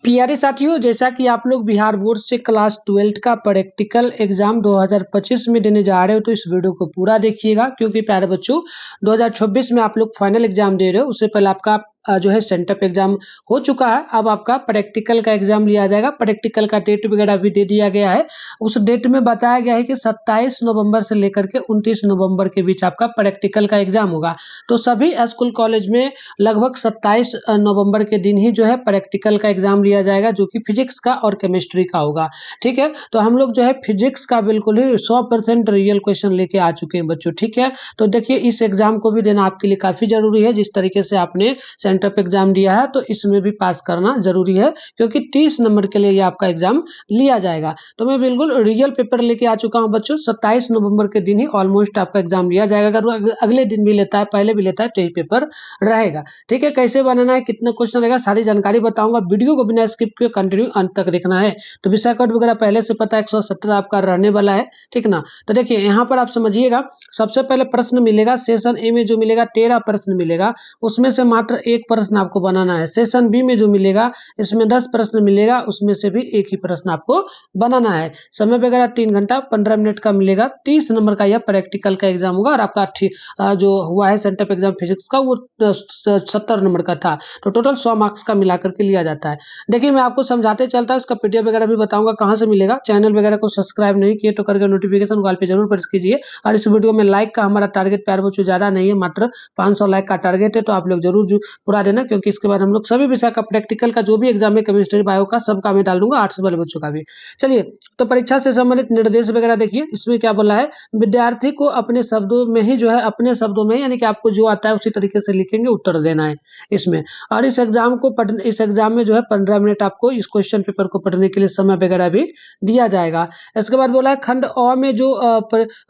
प्यारे साथियों, जैसा कि आप लोग बिहार बोर्ड से क्लास 12 का प्रैक्टिकल एग्जाम 2025 में देने जा रहे हो, तो इस वीडियो को पूरा देखिएगा, क्योंकि प्यारे बच्चों 2026 में आप लोग फाइनल एग्जाम दे रहे हो। उससे पहले आपका जो है सेंटअप एग्जाम हो चुका है। अब आपका प्रैक्टिकल का एग्जाम लिया जाएगा। प्रैक्टिकल का डेट वगैरह भी दे दिया गया है। उस डेट में बताया गया है कि 27 नवंबर से लेकर के 29 नवंबर के बीच आपका प्रैक्टिकल का एग्जाम होगा। तो सभी स्कूल कॉलेज में लगभग 27 नवंबर के दिन ही जो है प्रैक्टिकल का एग्जाम लिया जाएगा, जो कि फिजिक्स का और केमिस्ट्री का होगा। ठीक है, तो हम लोग जो है फिजिक्स का बिल्कुल ही 100% रियल क्वेश्चन लेके आ चुके हैं बच्चों। ठीक है, तो देखिए इस एग्जाम को भी देना आपके लिए काफी जरूरी है। जिस तरीके से आपने सेंटअप एग्जाम दिया है, तो इसमें भी पास करना जरूरी है, क्योंकि 30 नंबर के लिए ये आपका एग्जाम लिया जाएगा। तो मैं बिल्कुल रियल पेपर लेके आ चुका हूं बच्चों। 27 नवंबर के दिन ही ऑलमोस्ट आपका एग्जाम लिया जाएगा। अगर अगले दिन भी लेता है, पहले भी लेता है, तो यही पेपर रहेगा। ठीक है, कैसे बनाना है, कितने क्वेश्चन रहेगा, सारी जानकारी बताऊंगा। वीडियो को बिना स्किप किए कंटिन्यू अंत तक देखना है। तो विषय कोड वगैरह पहले से पता है, 170 आपका रहने वाला है। ठीक ना, तो देखिए यहाँ पर आप समझिएगा। सबसे पहले प्रश्न मिलेगा सेशन ए में, जो मिलेगा 13 प्रश्न मिलेगा, उसमें से मात्र एक प्रश्न आपको बनाना है। सेशन बी में जो मिलेगा, इसमें 10 प्रश्न मिलेगा, उसमें से भी एक ही प्रश्न आपको बनाना है। समय वगैरह 3 घंटा 15 मिनट का मिलेगा। 30 नंबर का यह प्रैक्टिकल का एग्जाम होगा। और आपका जो हुआ है सेंटअप एग्जाम फिजिक्स का, वो 70 नंबर का था। तो टोटल 100 मार्क्स का मिला करके लिया जाता है। देखिए मैं आपको समझाते चलता है, उसका पीडीएफ वगैरह भी बताऊंगा कहां से मिलेगा। चैनल वगैरह को सब्सक्राइब नहीं किए तो करके नोटिफिकेशन कॉल पे जरूर प्रेस कीजिए। और इस वीडियो में लाइक का हमारा टारगेट प्यार बच्चों ज्यादा नहीं है, मात्र 500 लाइक का टारगेट है। तो आप लोग जरूर पूरा देना, क्योंकि इसके बाद हम लोग सभी विषय का प्रैक्टिकल का जो भी एग्जाम है, केमिस्ट्री बायो का सबका मैं डाल दूंगा, आर्ट्स वाले बच्चों का भी। चलिए, तो परीक्षा से संबंधित निर्देश वगैरह देखिए। इसमें क्या बोला है, विद्यार्थी को अपने शब्दों में ही जो है, अपने शब्दों में यानी कि आपको जो आता है उसी तरीके से लिखेंगे, उत्तर देना है इसमें। और इस एग्जाम में जो है 15 मिनट आपको इस क्वेश्चन पेपर को पढ़ने के लिए समय वगैरह भी दिया जाएगा। इसके बाद बोला है खंड अ में जो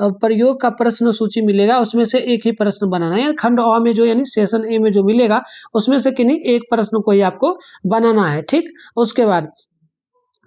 प्रयोग का प्रश्न सूची मिलेगा, उसमें से एक ही प्रश्न बनाना है। खंड अ में जो यानी सेशन ए में जो मिलेगा, उसमें से किन्हीं एक प्रश्न को ही आपको बनाना है। ठीक, उसके बाद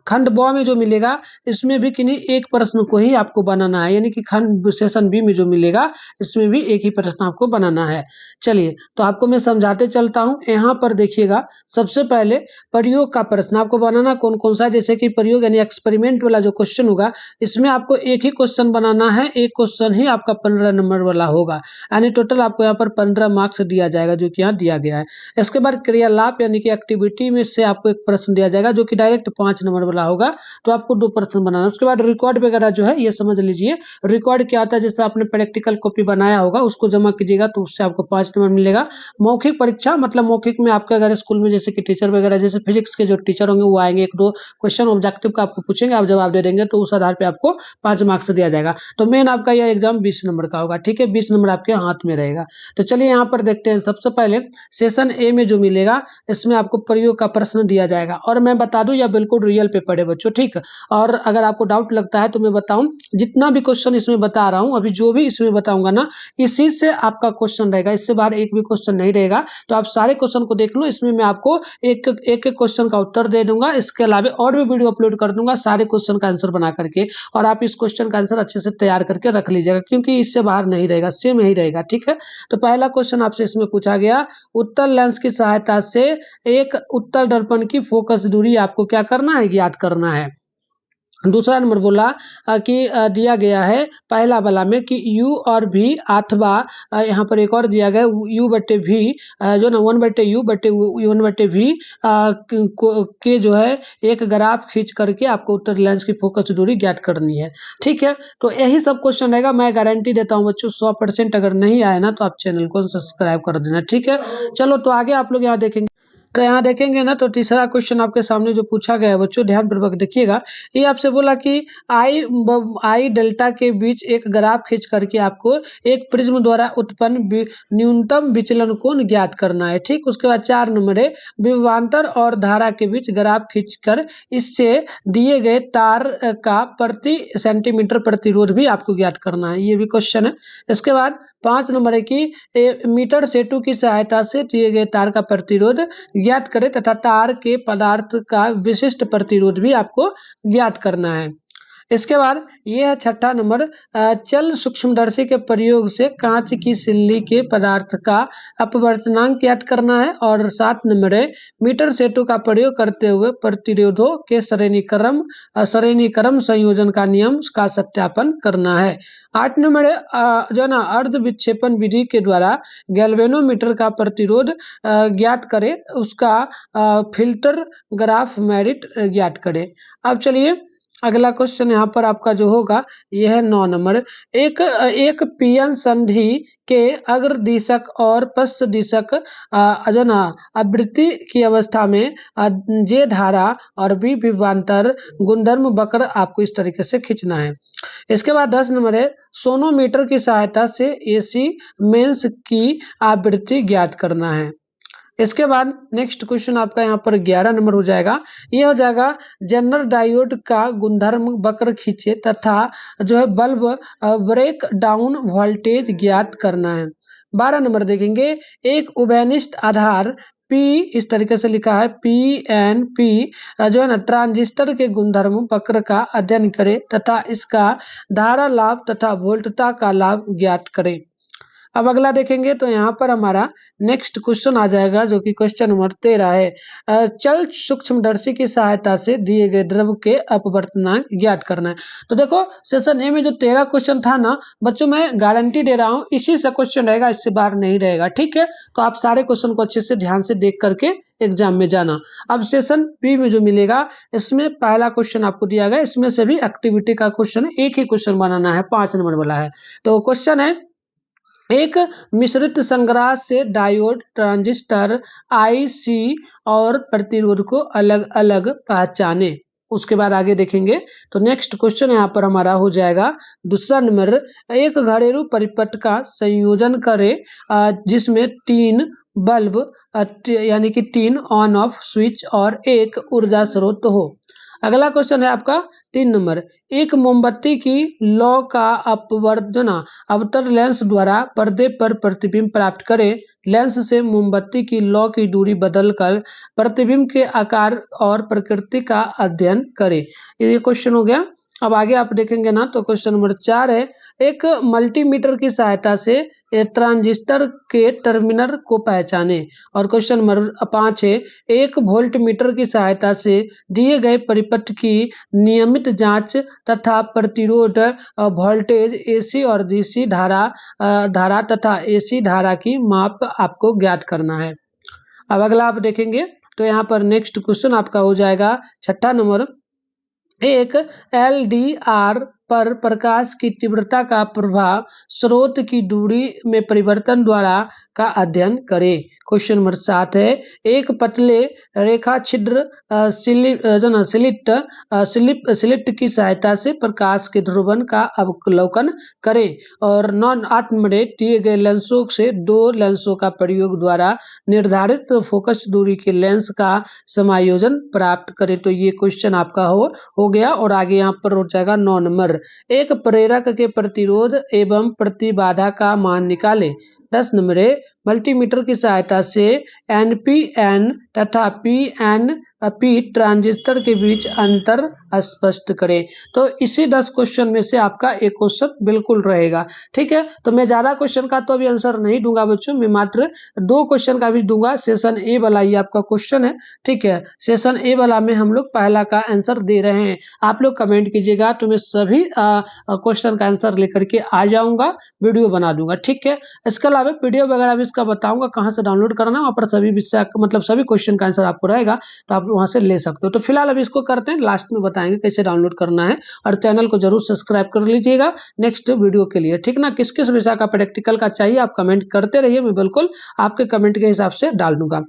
खंड ब में जो मिलेगा, इसमें भी किन्हीं एक प्रश्न को ही आपको बनाना है, यानी कि खंड सेशन बी में जो मिलेगा, इसमें भी एक ही प्रश्न आपको बनाना है। चलिए, तो आपको मैं समझाते चलता हूं। यहाँ पर देखिएगा, सबसे पहले प्रयोग का प्रश्न आपको बनाना कौन कौन सा है। जैसे कि प्रयोग यानी एक्सपेरिमेंट वाला जो क्वेश्चन होगा, इसमें आपको एक ही क्वेश्चन बनाना है। एक क्वेश्चन ही आपका 15 नंबर वाला होगा, यानी टोटल आपको यहाँ पर 15 मार्क्स दिया जाएगा, जो कि यहाँ दिया गया है। इसके बाद क्रियालाप यानी कि एक्टिविटी में से आपको एक प्रश्न दिया जाएगा, जो कि डायरेक्ट 5 नंबर होगा, तो आपको 2 प्रश्न बनाना है। उसके बाद रिकॉर्ड वगैरह जो है, ये समझ लीजिए रिकॉर्ड क्या होता है। जैसे आपने प्रैक्टिकल कॉपी बनाया होगा, उसको जमा कीजिएगा, तो उससे आपको 5 नंबर मिलेगा। मौखिक परीक्षा मतलब मौखिक में आपके अगर स्कूल में जैसे कि टीचर वगैरह, जैसे फिजिक्स के जो टीचर होंगे वो आएंगे, 1-2 क्वेश्चन ऑब्जेक्टिव का आपको पूछेंगे, आप जवाब दे देंगे, तो उस आधार पे आपको 5 मार्क्स दिया जाएगा। तो मेन आपका यह एग्जाम 20 नंबर का होगा। ठीक है, 20 नंबर आपके हाथ में रहेगा। तो चलिए यहाँ पर देखते हैं। सबसे पहले सेशन ए में जो मिलेगा, इसमें आपको प्रयोग का प्रश्न दिया जाएगा। और मैं बता दूं, यह बिल्कुल रियल पेपर है बच्चों। ठीक, और अगर आपको डाउट लगता है तो मैं बताऊं, जितना भी क्वेश्चन इसमें बता रहा हूं, अभी जो भी इसमें बताऊंगा ना, इसी से आपका क्वेश्चन रहेगा, इससे बाहर एक भी क्वेश्चन नहीं रहेगा। तो आप सारे क्वेश्चन को देख लो, इसमें मैं आपको एक एक क्वेश्चन का उत्तर दे दूंगा। इसके अलावा और भी वीडियो अपलोड कर दूंगा सारे क्वेश्चन का आंसर बना करके, और आप इस क्वेश्चन का आंसर अच्छे से तैयार करके रख लीजिएगा, क्योंकि इससे बाहर नहीं रहेगा, सेम ही रहेगा। ठीक है, तो पहला क्वेश्चन आपसे इसमें पूछा गया, उत्तल लेंस की सहायता से एक उत्तल दर्पण की फोकस दूरी आपको क्या करना है, ज्ञात करना है। दूसरा नंबर बोला कि दिया गया है पहला वाला में कि u और v अथवा यहाँ पर एक और दिया गया u बटे v, जो ना 1/u बटे 1/v के जो है एक ग्राफ खींच करके आपको उत्तल लेंस की फोकस दूरी ज्ञात करनी है। ठीक है, तो यही सब क्वेश्चन रहेगा। मैं गारंटी देता हूँ बच्चों 100%। अगर नहीं आए ना, तो आप चैनल को सब्सक्राइब कर देना। ठीक है, चलो तो आगे आप लोग यहाँ देखेंगे। तो यहाँ देखेंगे ना, तो तीसरा क्वेश्चन आपके सामने जो पूछा गया है बच्चों, ध्यान पूर्वक देखिएगा। ये आपसे बोला कि आई डेल्टा के बीच एक ग्राफ खींच करके आपको एक प्रिज्म द्वारा उत्पन्न न्यूनतम विचलन कोण ज्ञात करना है। ठीक, उसके बाद 4 नंबर है, विभवांतर और धारा के बीच ग्राफ खींचकर इससे दिए गए तार का प्रति सेंटीमीटर प्रतिरोध भी आपको ज्ञात करना है। ये भी क्वेश्चन है। इसके बाद 5 नंबर है कि मीटर सेतु की सहायता से दिए गए तार का प्रतिरोध ज्ञात करें तथा तार के पदार्थ का विशिष्ट प्रतिरोध भी आपको ज्ञात करना है। इसके बाद ये है छठा नंबर, चल सूक्ष्मदर्शी के प्रयोग से कांच की सिल्ली के पदार्थ का अपवर्तनांक ज्ञात करना है। और 7 नंबर है, मीटर सेतु का प्रयोग करते हुए प्रतिरोधों के श्रेणीक्रम संयोजन का नियम का सत्यापन करना है। 8 नंबर है, जो है ना अर्ध विक्षेपण विधि के द्वारा गैल्वेनोमीटर का प्रतिरोध ज्ञात करें, उसका फिल्टर ग्राफ मेरिट ज्ञात करें। अब चलिए अगला क्वेश्चन यहाँ पर आपका जो होगा यह है 9 नंबर, एक पीएन संधि के अग्र दिशक और पश्च दिशक जो ना आवृत्ति की अवस्था में जे धारा और बी विभवांतर गुणधर्म वक्र आपको इस तरीके से खींचना है। इसके बाद 10 नंबर है, सोनोमीटर की सहायता से एसी मेंस की आवृत्ति ज्ञात करना है। इसके बाद नेक्स्ट क्वेश्चन आपका यहाँ पर 11 नंबर हो जाएगा, ये हो जाएगा जनरल डायोड का गुणधर्म वक्र खींचे तथा जो है बल्ब ब्रेक डाउन वोल्टेज ज्ञात करना है। 12 नंबर देखेंगे, एक उभयनिष्ठ आधार P इस तरीके से लिखा है PNP जो है ना ट्रांजिस्टर के गुणधर्म वक्र का अध्ययन करें तथा इसका धारा लाभ तथा वोल्टता का लाभ ज्ञात करें। अब अगला देखेंगे तो यहाँ पर हमारा नेक्स्ट क्वेश्चन आ जाएगा जो कि क्वेश्चन नंबर 13 है, चल सूक्ष्मदर्शी की सहायता से दिए गए द्रव के अपवर्तनांक ज्ञात करना है। तो देखो सेशन ए में जो 13 क्वेश्चन था ना बच्चों, मैं गारंटी दे रहा हूँ इसी से क्वेश्चन रहेगा, इससे बाहर नहीं रहेगा, ठीक है। तो आप सारे क्वेश्चन को अच्छे से ध्यान से देख करके एग्जाम में जाना। अब सेशन बी में जो मिलेगा इसमें पहला क्वेश्चन आपको दिया गया, इसमें से भी एक्टिविटी का क्वेश्चन एक ही क्वेश्चन बनाना है, 5 नंबर वाला है। तो क्वेश्चन है, एक मिश्रित संग्रह से डायोड ट्रांजिस्टर आईसी और प्रतिरोध को अलग अलग पहचाने। उसके बाद आगे देखेंगे तो नेक्स्ट क्वेश्चन यहाँ पर हमारा हो जाएगा दूसरा नंबर, एक घरेलू परिपथ का संयोजन करें जिसमें 3 बल्ब यानी कि 3 ऑन ऑफ स्विच और एक ऊर्जा स्रोत हो। अगला क्वेश्चन है आपका 3 नंबर, एक मोमबत्ती की लौ का अपवर्तना अवतर लेंस द्वारा पर्दे पर प्रतिबिंब प्राप्त करें। लेंस से मोमबत्ती की लौ की दूरी बदलकर प्रतिबिंब के आकार और प्रकृति का अध्ययन करें। ये क्वेश्चन हो गया। अब आगे आप देखेंगे ना तो क्वेश्चन नंबर 4 है, एक मल्टीमीटर की सहायता से ट्रांजिस्टर के टर्मिनल को पहचाने। और क्वेश्चन नंबर 5 है, एक वोल्ट मीटर की सहायता से दिए गए परिपथ की नियमित जांच तथा प्रतिरोध वोल्टेज एसी और डीसी धारा तथा एसी धारा की माप आपको ज्ञात करना है। अब अगला आप देखेंगे तो यहाँ पर नेक्स्ट क्वेश्चन आपका हो जाएगा 6ठा नंबर, एक एलडीआर पर प्रकाश की तीव्रता का प्रभाव स्रोत की दूरी में परिवर्तन द्वारा का अध्ययन करें। क्वेश्चन नंबर 7 है, एक पतले रेखा छिद्र स्लिट की सहायता से प्रकाश के ध्रुवन का अवलोकन करें। और 8 नंबर दिए गए लेंसों से 2 लेंसों का प्रयोग द्वारा निर्धारित फोकस दूरी के लेंस का समायोजन प्राप्त करें। तो ये क्वेश्चन आपका हो गया। और आगे यहाँ पर हो जाएगा 9 नंबर, एक प्रेरक के प्रतिरोध एवं प्रतिबाधा का मान निकालें। 10 नंबर है, मल्टीमीटर की सहायता से एनपीएन तथा पीएनपी ट्रांजिस्टर के बीच अंतर स्पष्ट करें। तो इसी 10 क्वेश्चन में से आपका एक क्वेश्चन बिल्कुल रहेगा, ठीक है। तो मैं ज्यादा क्वेश्चन का तो अभी आंसर नहीं दूंगा बच्चों, मैं मात्र 2 क्वेश्चन का भी दूंगा। सेशन ए वाला ये आपका क्वेश्चन है, ठीक है। सेशन ए वाला में हम लोग पहला का आंसर दे रहे हैं, आप लोग कमेंट कीजिएगा तो मैं सभी क्वेश्चन का आंसर लेकर के आ जाऊंगा, वीडियो बना दूंगा, ठीक है। इसके अलावा पीडीएफ वगैरह भी इसका बताऊंगा कहाँ से डाउनलोड करना है, वहाँ पर सभी विषय मतलब सभी क्वेश्चन का आंसर आपको रहेगा, तो आप वहां से ले सकते हो। तो फिलहाल अभी इसको करते हैं, लास्ट में बताएंगे कैसे डाउनलोड करना है। और चैनल को जरूर सब्सक्राइब कर लीजिएगा नेक्स्ट वीडियो के लिए, ठीक ना। किस किस विषय का प्रैक्टिकल का चाहिए आप कमेंट करते रहिए, मैं बिल्कुल आपके कमेंट के हिसाब से डाल दूंगा।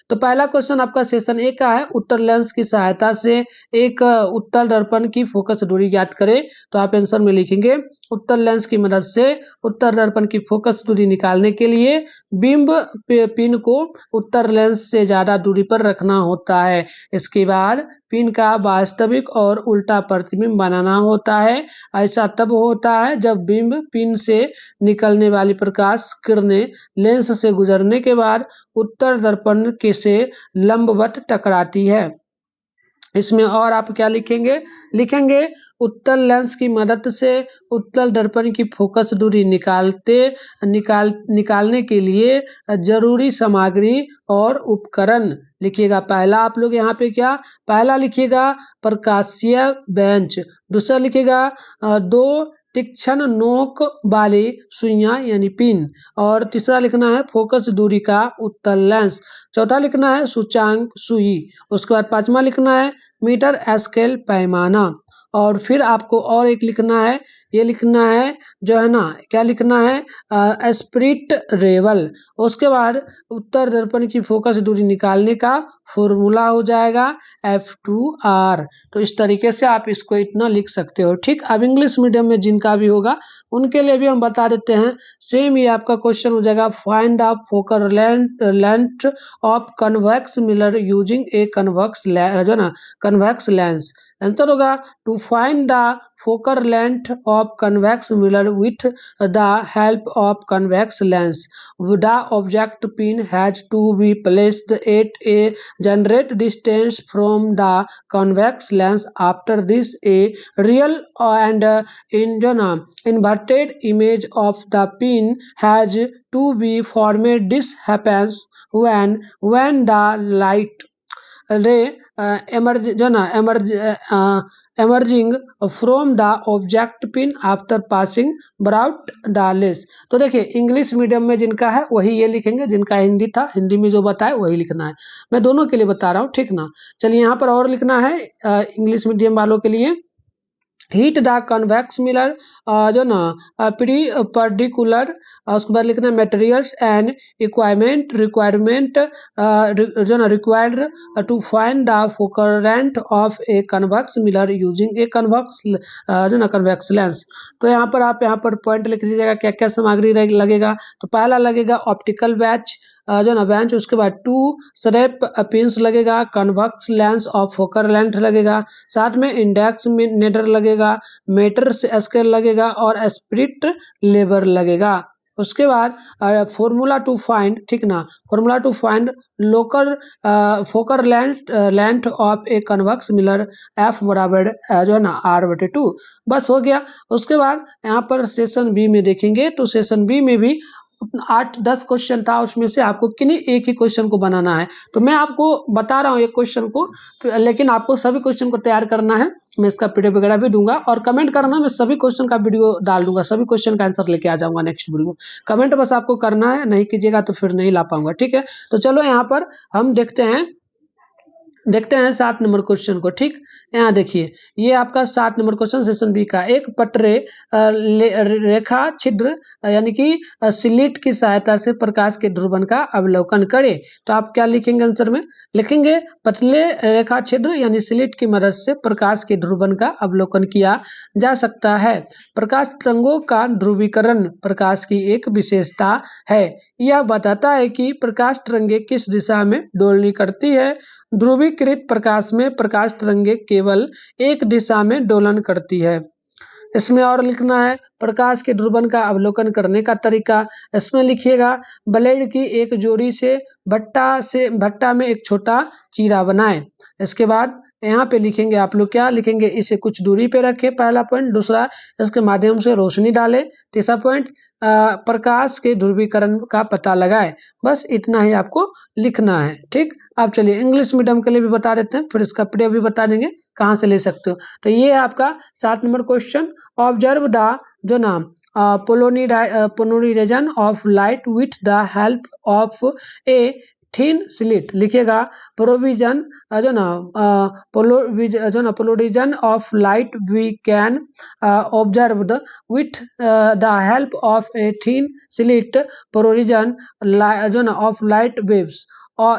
तो पहला क्वेश्चन आपका सेशन ए का है, उत्तर लेंस की सहायता से एक उत्तर दर्पण की फोकस दूरी ज्ञात करें। तो आप आंसर में लिखेंगे, उत्तर लेंस की मदद से उत्तर दर्पण की फोकस दूरी निकालने के लिए बिंब पिन को उत्तर लेंस से ज्यादा दूरी पर रखना होता है। इसके बाद पिन का वास्तविक और उल्टा प्रतिबिंब बनाना होता है। ऐसा तब होता है जब बिंब पिन से निकलने वाली प्रकाश किरणें लेंस से गुजरने के बाद उत्तर दर्पण के से लंबवत टकराती है। इसमें और आप क्या लिखेंगे, लिखेंगे उत्तल लेंस की मदद से उत्तल दर्पण की फोकस दूरी निकालने के लिए जरूरी सामग्री और उपकरण लिखिएगा। पहला आप लोग यहाँ पे क्या, पहला लिखिएगा प्रकाशीय बेंच, दूसरा लिखिएगा 2 तीक्ष्ण नोक वाली सुइयां यानी पिन, और तीसरा लिखना है फोकस दूरी का उत्तल लेंस, चौथा लिखना है सूचांक सुई, उसके बाद पांचवा लिखना है मीटर स्केल पैमाना, और फिर आपको और एक लिखना है, ये लिखना है जो है ना, क्या लिखना है स्पिरिट रेवल। उसके बाद उत्तर दर्पण की फोकस दूरी निकालने का फॉर्मूला हो जाएगा F2R। तो इस तरीके से आप इसको इतना लिख सकते हो। ठीक, अब इंग्लिश मीडियम में जिनका भी होगा उनके लिए भी हम बता देते हैं। सेम ये आपका क्वेश्चन हो जाएगा, find the focal length of convex mirror using a convex जो ना कन्वेक्स लेंस। आंसर होगा to find the focal length of convex mirror with the help of convex lens the object pin has to be placed at a generate distance from the convex lens. After this a real and inverted image of the pin has to be formed. This happens when the light ray emerging from the object pin after passing without the lens। तो देखिए English medium में जिनका है वही ये लिखेंगे, जिनका हिंदी था हिंदी में जो बताए वही लिखना है। मैं दोनों के लिए बता रहा हूँ, ठीक ना। चलिए यहाँ पर और लिखना है इंग्लिश मीडियम वालों के लिए, हीट द कन्वेक्स मिरर जो ना प्री पर्टिकुलर, उसके बाद लिखना मटेरियल्स एंड रिक्वायरमेंट जो ना required to find the focal length of a convex mirror using a convex जो ना कन्वेक्स लेंस। तो यहाँ पर आप यहाँ पर पॉइंट लिख दीजिएगा क्या क्या सामग्री लगेगा। तो पहला लगेगा ऑप्टिकल बैच जो ना बेंच, उसके बाद 2 स्रेप पिंस लगेगा, convex lens of focal length लगेगा, साथ में इंडेक्स में नेडर लगेगा, मीटर स्केल लगेगा और स्पिरिट लेबर लगेगा। उसके बाद फॉर्मूला टू फाइंड, ठीक ना, formula to find local focal length of a convex mirror F बराबर जो है ना R/2। बस हो गया। उसके बाद यहाँ पर सेशन बी में देखेंगे तो सेशन बी में भी 8-10 क्वेश्चन था, उसमें से आपको किन्हीं एक ही क्वेश्चन को बनाना है। तो मैं आपको बता रहा हूँ एक क्वेश्चन को, लेकिन आपको सभी क्वेश्चन को तैयार करना है। मैं इसका पीडीएफ वगैरह भी दूंगा और कमेंट करना, मैं सभी क्वेश्चन का वीडियो डाल दूंगा, सभी क्वेश्चन का आंसर लेके आ जाऊंगा नेक्स्ट वीडियो। कमेंट बस आपको करना है, नहीं कीजिएगा तो फिर नहीं ला पाऊंगा, ठीक है। तो चलो यहाँ पर हम देखते हैं 7 नंबर क्वेश्चन को। ठीक, यहाँ देखिए ये आपका 7 नंबर क्वेश्चन सेशन बी का, एक पटरे रेखा छिद्र यानी कि स्लिट की सहायता से प्रकाश के ध्रुवन का अवलोकन करें। तो आप क्या लिखेंगे आंसर में, लिखेंगे पतले रेखा छिद्र यानी स्लिट की मदद से प्रकाश के ध्रुवन का अवलोकन किया जा सकता है। प्रकाश तरंगों का ध्रुवीकरण प्रकाश की एक विशेषता है। यह बताता है कि प्रकाश तरंगे किस दिशा में डोलनी करती है। ध्रुवीकृत प्रकाश में प्रकाश तरंगे केवल एक दिशा में डोलन करती है। इसमें और लिखना है प्रकाश के ध्रुवन का अवलोकन करने का तरीका। इसमें लिखिएगा ब्लेड की एक जोड़ी से भट्टा में एक छोटा चीरा बनाएं। इसके बाद यहाँ पे लिखेंगे आप लोग क्या लिखेंगे, इसे कुछ दूरी पे रखें, पहला पॉइंट। दूसरा, इसके माध्यम से रोशनी डालें। तीसरा पॉइंट, प्रकाश के ध्रुवीकरण का पता लगाएं। बस इतना ही आपको लिखना है। ठीक, अब चलिए इंग्लिश मीडियम के लिए भी बता देते हैं, फिर इसका पीडीएफ भी बता देंगे कहाँ से ले सकते हो। तो ये है आपका 7 नंबर क्वेश्चन। ऑब्जर्व द जो नाम polarization of light with the help of a thin slit. लिखिएगा प्रोविजन जो ना polarization of light we can observe the with the help of a thin slit. Provision जो ना of light waves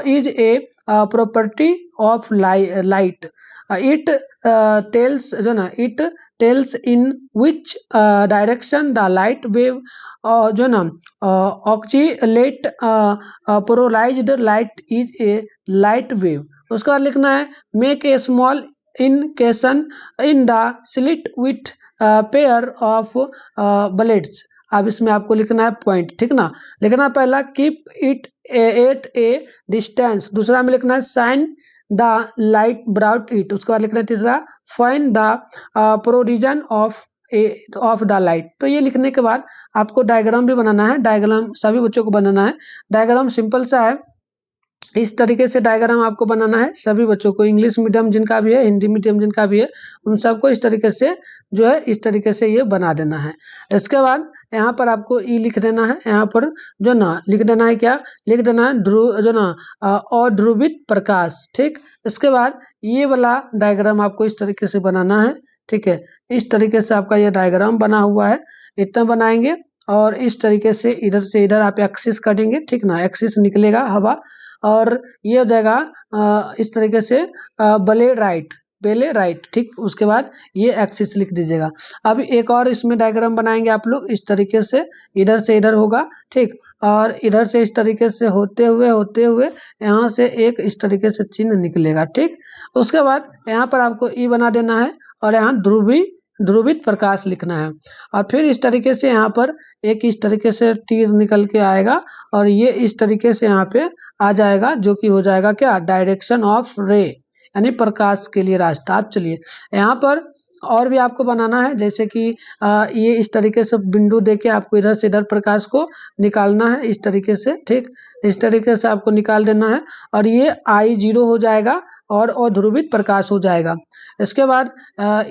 is a property of light. It tells in which direction the light wave जो ना oscillate polarized light is a light wave। उसके बाद लिखना है make a small incision in the slit with pair of blades। अब इसमें आपको लिखना है पॉइंट, ठीक ना। लिखना पहला keep it at a distance. दूसरा में लिखना है shine the light brought it. उसके बाद लिखना है तीसरा, find the origin of the light. तो ये लिखने के बाद आपको डायग्राम भी बनाना है। डायग्राम सभी बच्चों को बनाना है। डायग्राम सिंपल सा है, इस तरीके से डायग्राम आपको बनाना है सभी बच्चों को, इंग्लिश मीडियम जिनका भी है, हिंदी मीडियम जिनका भी है, उन सबको इस तरीके से जो है इस तरीके से ये बना देना है। इसके बाद यहाँ पर आपको ई लिख देना है, यहाँ पर जो ना लिख देना है, क्या लिख देना है, ध्रुव जो ना अध्रुवित प्रकाश। ठीक, इसके बाद ये वाला डायग्राम आपको इस तरीके से बनाना है। ठीक है, इस तरीके से आपका ये डायग्राम बना हुआ है, इतना बनाएंगे। और इस तरीके से इधर से इधर आप एक्सिस काटेंगे, ठीक ना, एक्सिस निकलेगा हवा, और ये हो जाएगा इस तरीके से बेले राइट। ठीक, उसके बाद ये एक्सिस लिख दीजिएगा। अब एक और इसमें डायग्राम बनाएंगे आप लोग इस तरीके से, इधर से इधर होगा। ठीक, और इधर से इस तरीके से होते हुए यहाँ से एक इस तरीके से चिन्ह निकलेगा। ठीक, उसके बाद यहाँ पर आपको ई बना देना है और यहाँ ध्रुवित प्रकाश लिखना है। और फिर इस तरीके से यहाँ पर एक इस तरीके से तीर निकल के आएगा और ये इस तरीके से यहाँ पे आ जाएगा, जो कि हो जाएगा क्या, डायरेक्शन ऑफ रे, यानी प्रकाश के लिए रास्ता। आप चलिए यहाँ पर और भी आपको बनाना है, जैसे कि ये इस तरीके से बिंदु देके आपको इधर से इधर प्रकाश को निकालना है इस तरीके से। ठीक, इस तरीके से आपको निकाल देना है और ये I0 हो जाएगा और अध्रुवित प्रकाश हो जाएगा। इसके बाद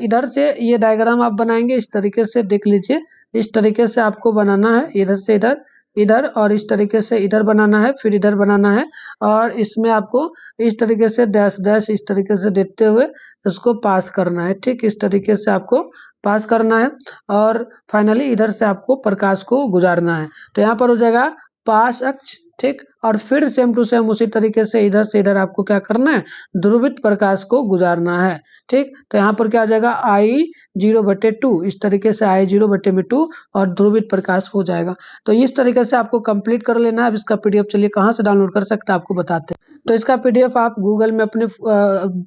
इधर से ये डायग्राम आप बनाएंगे इस तरीके से, देख लीजिए इस तरीके से आपको बनाना है, इधर से इधर इधर और इस तरीके से इधर बनाना है, फिर इधर बनाना है, और इसमें आपको इस तरीके से डैश डैश इस तरीके से देते हुए इसको पास करना है। ठीक, इस तरीके से आपको पास करना है और फाइनली इधर से आपको प्रकाश को गुजारना है। तो यहाँ पर हो जाएगा पास अक्ष। ठीक, और फिर सेम टू सेम उसी तरीके से इधर आपको क्या करना है, ध्रुवित प्रकाश को गुजारना है। ठीक, तो यहाँ पर क्या हो जाएगा, I0/2, इस तरीके से I0/2 और ध्रुवित प्रकाश हो जाएगा। तो इस तरीके से आपको कंप्लीट कर लेना है। अब इसका PDF चलिए कहाँ से डाउनलोड कर सकते हैं आपको बताते हैं। तो इसका PDF आप गूगल में अपने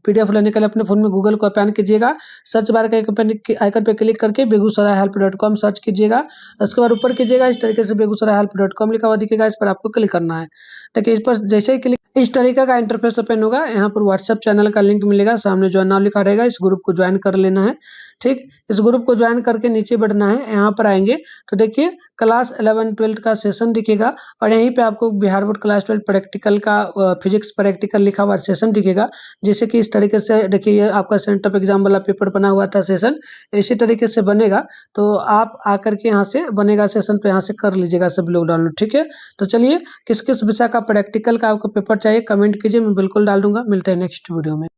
PDF लेने के लिए अपने फोन में गूगल को ओपन कीजिएगा, सर्च बार के आइकन पे क्लिक करके begusarayhelp.com सर्च कीजिएगा। उसके बाद ऊपर कीजिएगा, इस तरीके से begusarayhelp.com लिखा हुआ दिखेगा, इस पर आपको क्लिक करना है। देखिए इस पर जैसे ही क्लिक, इस तरीके का इंटरफेस ओपन होगा। यहाँ पर व्हाट्सएप चैनल का लिंक मिलेगा, सामने ज्वाइन नाउ लिखा रहेगा, इस ग्रुप को ज्वाइन कर लेना है। ठीक, इस ग्रुप को ज्वाइन करके नीचे बढ़ना है। यहाँ पर आएंगे तो देखिए क्लास 11-12 का सेशन दिखेगा और यहीं पे आपको बिहार बोर्ड क्लास 12 प्रैक्टिकल का फिजिक्स प्रैक्टिकल लिखा हुआ सेशन दिखेगा। जैसे कि इस तरीके से देखिए ये आपका सेंटर ऑफ एग्जाम वाला पेपर बना हुआ था सेशन, इसी तरीके से बनेगा। तो आप आकर के यहाँ से बनेगा सेशन, तो यहाँ से कर लीजिएगा सब लोग डाउनलोड। ठीक है, तो चलिए किस किस विषय का प्रैक्टिकल का आपको पेपर चाहिए कमेंट कीजिए, मैं बिल्कुल डाल दूंगा। मिलते हैं नेक्स्ट वीडियो में।